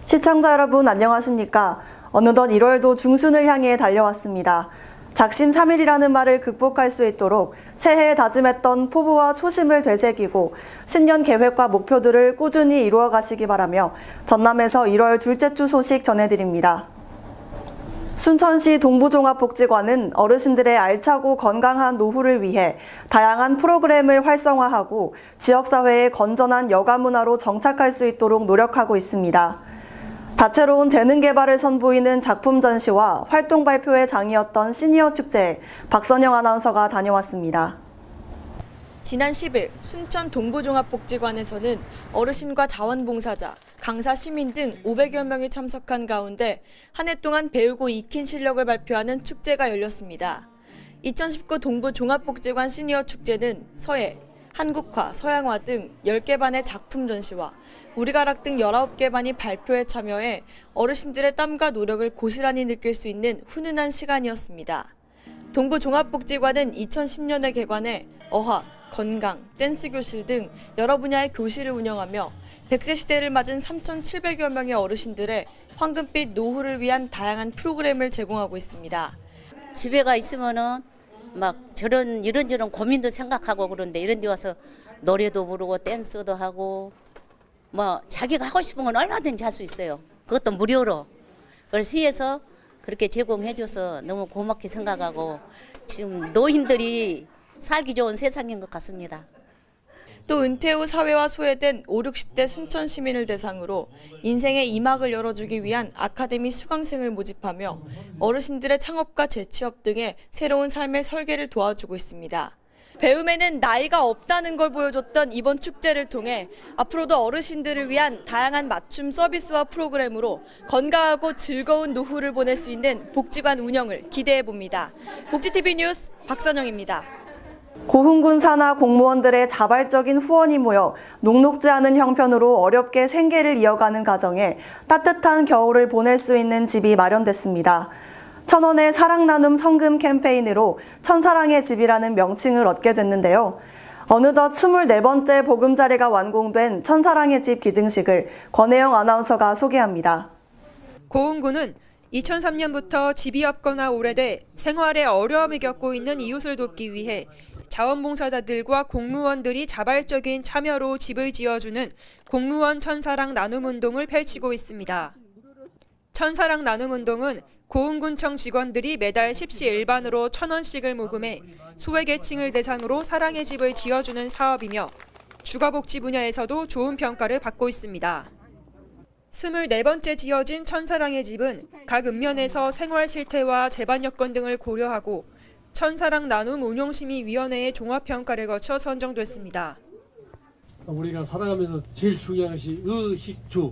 시청자 여러분 안녕하십니까? 어느덧 1월도 중순을 향해 달려왔습니다. 작심 3일이라는 말을 극복할 수 있도록 새해에 다짐했던 포부와 초심을 되새기고 신년 계획과 목표들을 꾸준히 이루어 가시기 바라며 전남에서 1월 둘째 주 소식 전해드립니다. 순천시 동부종합복지관은 어르신들의 알차고 건강한 노후를 위해 다양한 프로그램을 활성화하고 지역사회의 건전한 여가 문화로 정착할 수 있도록 노력하고 있습니다. 다채로운 재능 개발을 선보이는 작품 전시와 활동 발표의 장이었던 시니어 축제에 박선영 아나운서가 다녀왔습니다. 지난 10일 순천 동부종합복지관에서는 어르신과 자원봉사자, 강사 시민 등 500여 명이 참석한 가운데 한 해 동안 배우고 익힌 실력을 발표하는 축제가 열렸습니다. 2019 동부종합복지관 시니어 축제는 서예, 한국화, 서양화 등 10개 반의 작품 전시와 우리가락 등 19개 반이 발표에 참여해 어르신들의 땀과 노력을 고스란히 느낄 수 있는 훈훈한 시간이었습니다. 동부종합복지관은 2010년에 개관해 어학, 건강, 댄스 교실 등 여러 분야의 교실을 운영하며 100세 시대를 맞은 3,700여 명의 어르신들의 황금빛 노후를 위한 다양한 프로그램을 제공하고 있습니다. 집에가 있으면은 막 이런저런 고민도 생각하고 그런데 이런 데 와서 노래도 부르고 댄스도 하고 뭐 자기가 하고 싶은 건 얼마든지 할 수 있어요. 그것도 무료로. 그걸 시에서 그렇게 제공해줘서 너무 고맙게 생각하고 지금 노인들이 살기 좋은 세상인 것 같습니다. 또 은퇴 후 사회와 소외된 5, 60대 순천 시민을 대상으로 인생의 2막을 열어주기 위한 아카데미 수강생을 모집하며 어르신들의 창업과 재취업 등의 새로운 삶의 설계를 도와주고 있습니다. 배움에는 나이가 없다는 걸 보여줬던 이번 축제를 통해 앞으로도 어르신들을 위한 다양한 맞춤 서비스와 프로그램으로 건강하고 즐거운 노후를 보낼 수 있는 복지관 운영을 기대해 봅니다. 복지TV 뉴스 박선영입니다. 고흥군 산하 공무원들의 자발적인 후원이 모여 녹록지 않은 형편으로 어렵게 생계를 이어가는 가정에 따뜻한 겨울을 보낼 수 있는 집이 마련됐습니다. 천원의 사랑 나눔 성금 캠페인으로 천사랑의 집이라는 명칭을 얻게 됐는데요. 어느덧 24번째 보금자리가 완공된 천사랑의 집 기증식을 권혜영 아나운서가 소개합니다. 고흥군은 2003년부터 집이 없거나 오래돼 생활에 어려움을 겪고 있는 이웃을 돕기 위해 자원봉사자들과 공무원들이 자발적인 참여로 집을 지어주는 공무원 천사랑 나눔운동을 펼치고 있습니다. 천사랑 나눔운동은 고흥군청 직원들이 매달 십시일반으로 1,000원씩을 모금해 소외계층을 대상으로 사랑의 집을 지어주는 사업이며 주거복지 분야에서도 좋은 평가를 받고 있습니다. 24번째 지어진 천사랑의 집은 각 읍면에서 생활 실태와 재반 여건 등을 고려하고 천사랑 나눔 운용심의위원회의 종합평가를 거쳐 선정됐습니다. 우리가 살아가면서 제일 중요한 것이 의식주,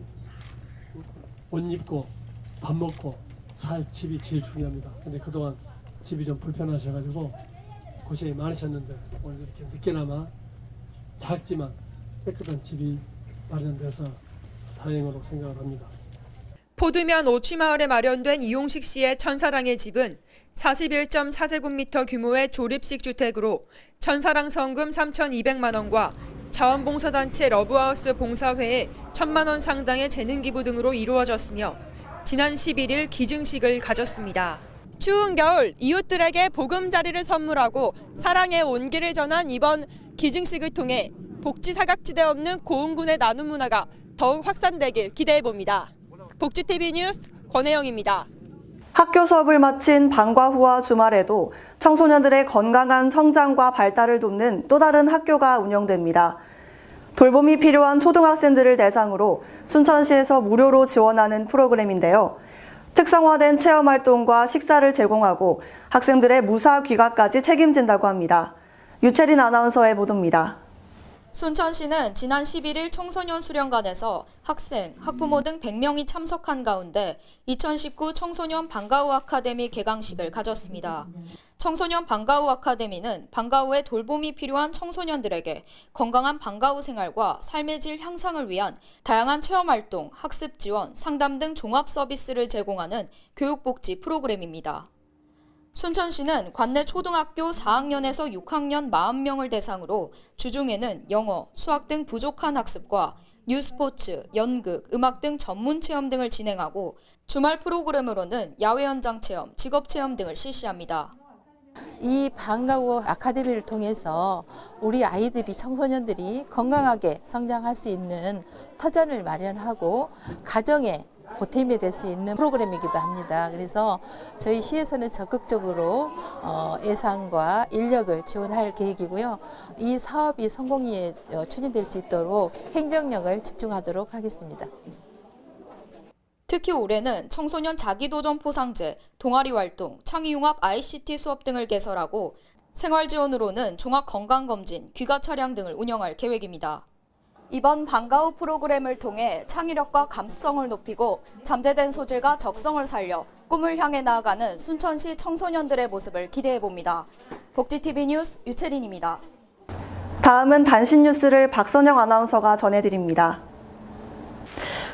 옷 입고 밥 먹고 살 집이 제일 중요합니다. 근데 그동안 집이 좀 불편하셔가지고 고생이 많으셨는데 오늘 이렇게 늦게나마 작지만 깨끗한 집이 마련돼서 다행으로 생각을 합니다. 포두면 오취마을에 마련된 이용식 씨의 천사랑의 집은 41.4제곱미터 규모의 조립식 주택으로 천사랑 성금 3,200만 원과 자원봉사단체 러브하우스 봉사회에 1,000만 원 상당의 재능기부 등으로 이루어졌으며 지난 11일 기증식을 가졌습니다. 추운 겨울 이웃들에게 보금자리를 선물하고 사랑의 온기를 전한 이번 기증식을 통해 복지 사각지대 없는 고흥군의 나눔 문화가 더욱 확산되길 기대해봅니다. 복지TV 뉴스 권혜영입니다. 학교 수업을 마친 방과 후와 주말에도 청소년들의 건강한 성장과 발달을 돕는 또 다른 학교가 운영됩니다. 돌봄이 필요한 초등학생들을 대상으로 순천시에서 무료로 지원하는 프로그램인데요. 특성화된 체험활동과 식사를 제공하고 학생들의 무사 귀가까지 책임진다고 합니다. 유채린 아나운서의 보도입니다. 순천시는 지난 11일 청소년 수련관에서 학생, 학부모 등 100명이 참석한 가운데 2019 청소년 방과후 아카데미 개강식을 가졌습니다. 청소년 방과후 아카데미는 방과 후에 돌봄이 필요한 청소년들에게 건강한 방과 후 생활과 삶의 질 향상을 위한 다양한 체험활동, 학습 지원, 상담 등 종합 서비스를 제공하는 교육복지 프로그램입니다. 순천시는 관내 초등학교 4학년에서 6학년 40명을 대상으로 주중에는 영어, 수학 등 부족한 학습과 뉴스포츠, 연극, 음악 등 전문 체험 등을 진행하고 주말 프로그램으로는 야외 현장 체험, 직업 체험 등을 실시합니다. 이 방과후 아카데미를 통해서 우리 아이들이 청소년들이 건강하게 성장할 수 있는 터전을 마련하고 가정에 보탬이 될 수 있는 프로그램이기도 합니다. 그래서 저희 시에서는 적극적으로 예산과 인력을 지원할 계획이고요. 이 사업이 성공리에 추진될 수 있도록 행정력을 집중하도록 하겠습니다. 특히 올해는 청소년 자기도전 포상제, 동아리 활동, 창의융합 ICT 수업 등을 개설하고 생활 지원으로는 종합건강검진, 귀가 차량 등을 운영할 계획입니다. 이번 방과 후 프로그램을 통해 창의력과 감수성을 높이고 잠재된 소질과 적성을 살려 꿈을 향해 나아가는 순천시 청소년들의 모습을 기대해봅니다. 복지TV 뉴스 유채린입니다. 다음은 단신 뉴스를 박선영 아나운서가 전해드립니다.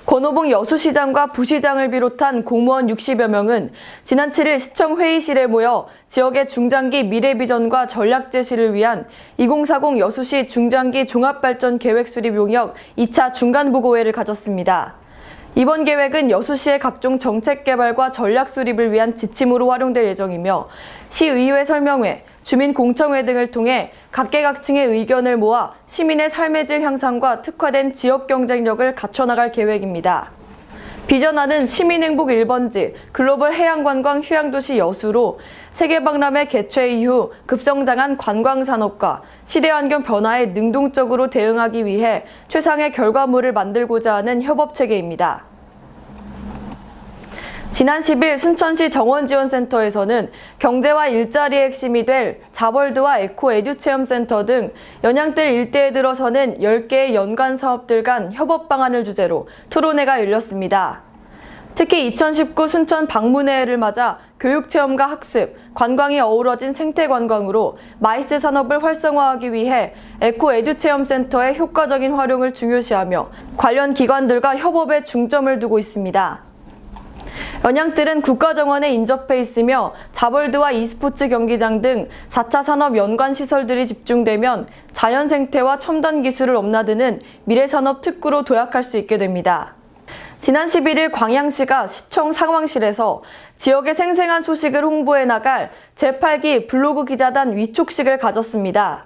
권오봉 여수시장과 부시장을 비롯한 공무원 60여 명은 지난 7일 시청 회의실에 모여 지역의 중장기 미래비전과 전략 제시를 위한 2040 여수시 중장기 종합발전 계획 수립 용역 2차 중간보고회를 가졌습니다. 이번 계획은 여수시의 각종 정책 개발과 전략 수립을 위한 지침으로 활용될 예정이며 시의회 설명회, 주민공청회 등을 통해 각계각층의 의견을 모아 시민의 삶의 질 향상과 특화된 지역 경쟁력을 갖춰나갈 계획입니다. 비전하는 시민행복 1번지 글로벌 해양관광 휴양도시 여수로 세계박람회 개최 이후 급성장한 관광산업과 시대환경 변화에 능동적으로 대응하기 위해 최상의 결과물을 만들고자 하는 협업체계입니다. 지난 10일 순천시 정원지원센터에서는 경제와 열자리의 핵심이 될 자벌드와 에코 에듀체험센터 등 연양들 일대에 들어서는 10개의 연관 사업들 간 협업 방안을 주제로 토론회가 열렸습니다. 특히 2019 순천 방문해를 맞아 교육체험과 학습, 관광이 어우러진 생태관광으로 마이스 산업을 활성화하기 위해 에코 에듀체험센터의 효과적인 활용을 중요시하며 관련 기관들과 협업에 중점을 두고 있습니다. 연양들은 국가정원에 인접해 있으며 자벌드와 e스포츠 경기장 등 4차 산업 연관 시설들이 집중되면 자연생태와 첨단 기술을 넘나드는 미래산업 특구로 도약할 수 있게 됩니다. 지난 11일 광양시가 시청 상황실에서 지역의 생생한 소식을 홍보해 나갈 제8기 블로그 기자단 위촉식을 가졌습니다.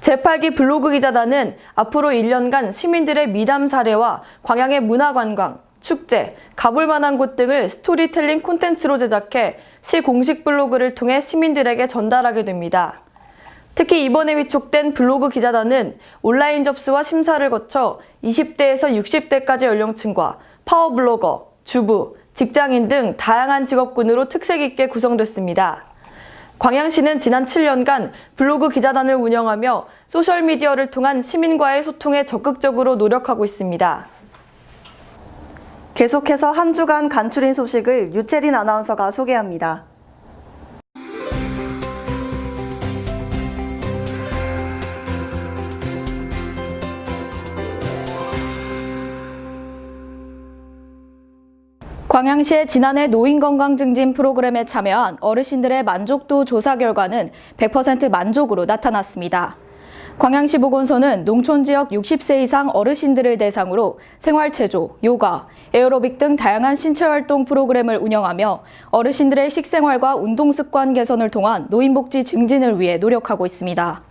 제8기 블로그 기자단은 앞으로 1년간 시민들의 미담 사례와 광양의 문화관광, 축제, 가볼 만한 곳 등을 스토리텔링 콘텐츠로 제작해 시 공식 블로그를 통해 시민들에게 전달하게 됩니다. 특히 이번에 위촉된 블로그 기자단은 온라인 접수와 심사를 거쳐 20대에서 60대까지 연령층과 파워블로거, 주부, 직장인 등 다양한 직업군으로 특색 있게 구성됐습니다. 광양시는 지난 7년간 블로그 기자단을 운영하며 소셜미디어를 통한 시민과의 소통에 적극적으로 노력하고 있습니다. 계속해서 한 주간 간추린 소식을 유채린 아나운서가 소개합니다. 광양시의 지난해 노인건강증진 프로그램에 참여한 어르신들의 만족도 조사 결과는 100% 만족으로 나타났습니다. 광양시 보건소는 농촌 지역 60세 이상 어르신들을 대상으로 생활체조, 요가, 에어로빅 등 다양한 신체활동 프로그램을 운영하며 어르신들의 식생활과 운동습관 개선을 통한 노인복지 증진을 위해 노력하고 있습니다.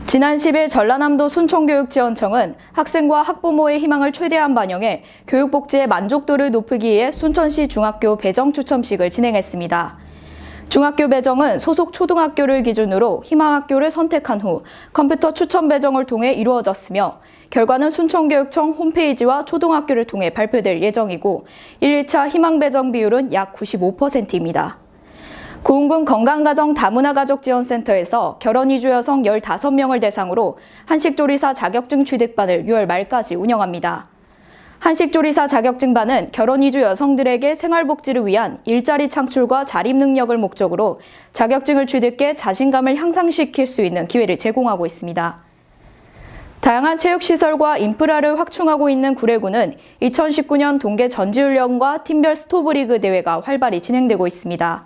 지난 10일 전라남도 순천교육지원청은 학생과 학부모의 희망을 최대한 반영해 교육복지의 만족도를 높이기 위해 순천시 중학교 배정 추첨식을 진행했습니다. 중학교 배정은 소속 초등학교를 기준으로 희망학교를 선택한 후 컴퓨터 추첨 배정을 통해 이루어졌으며 결과는 순천교육청 홈페이지와 초등학교를 통해 발표될 예정이고 1, 2차 희망 배정 비율은 약 95%입니다. 고흥군 건강가정 다문화가족지원센터에서 결혼 이주 여성 15명을 대상으로 한식조리사 자격증 취득반을 6월 말까지 운영합니다. 한식조리사 자격증반은 결혼 이주 여성들에게 생활복지를 위한 일자리 창출과 자립 능력을 목적으로 자격증을 취득해 자신감을 향상시킬 수 있는 기회를 제공하고 있습니다. 다양한 체육시설과 인프라를 확충하고 있는 구례구는 2019년 동계 전지훈련과 팀별 스토브리그 대회가 활발히 진행되고 있습니다.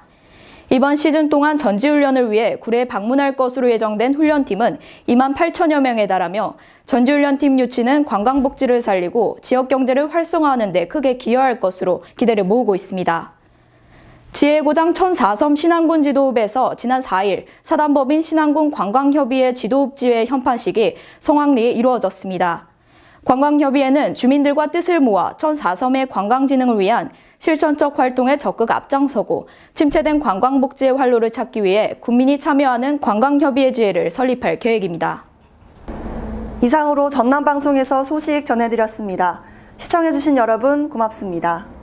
이번 시즌 동안 전지훈련을 위해 구례에 방문할 것으로 예정된 훈련팀은 2만 8천여 명에 달하며 전지훈련팀 유치는 관광복지를 살리고 지역 경제를 활성화하는 데 크게 기여할 것으로 기대를 모으고 있습니다. 지혜고장 1004섬 신안군 지도읍에서 지난 4일 사단법인 신안군 관광협의회 지도읍지회 현판식이 성황리에 이루어졌습니다. 관광협의회는 주민들과 뜻을 모아 1004섬의 관광진흥을 위한 실천적 활동에 적극 앞장서고 침체된 관광복지의 활로를 찾기 위해 국민이 참여하는 관광협의회 지회를 설립할 계획입니다. 이상으로 전남방송에서 소식 전해드렸습니다. 시청해주신 여러분 고맙습니다.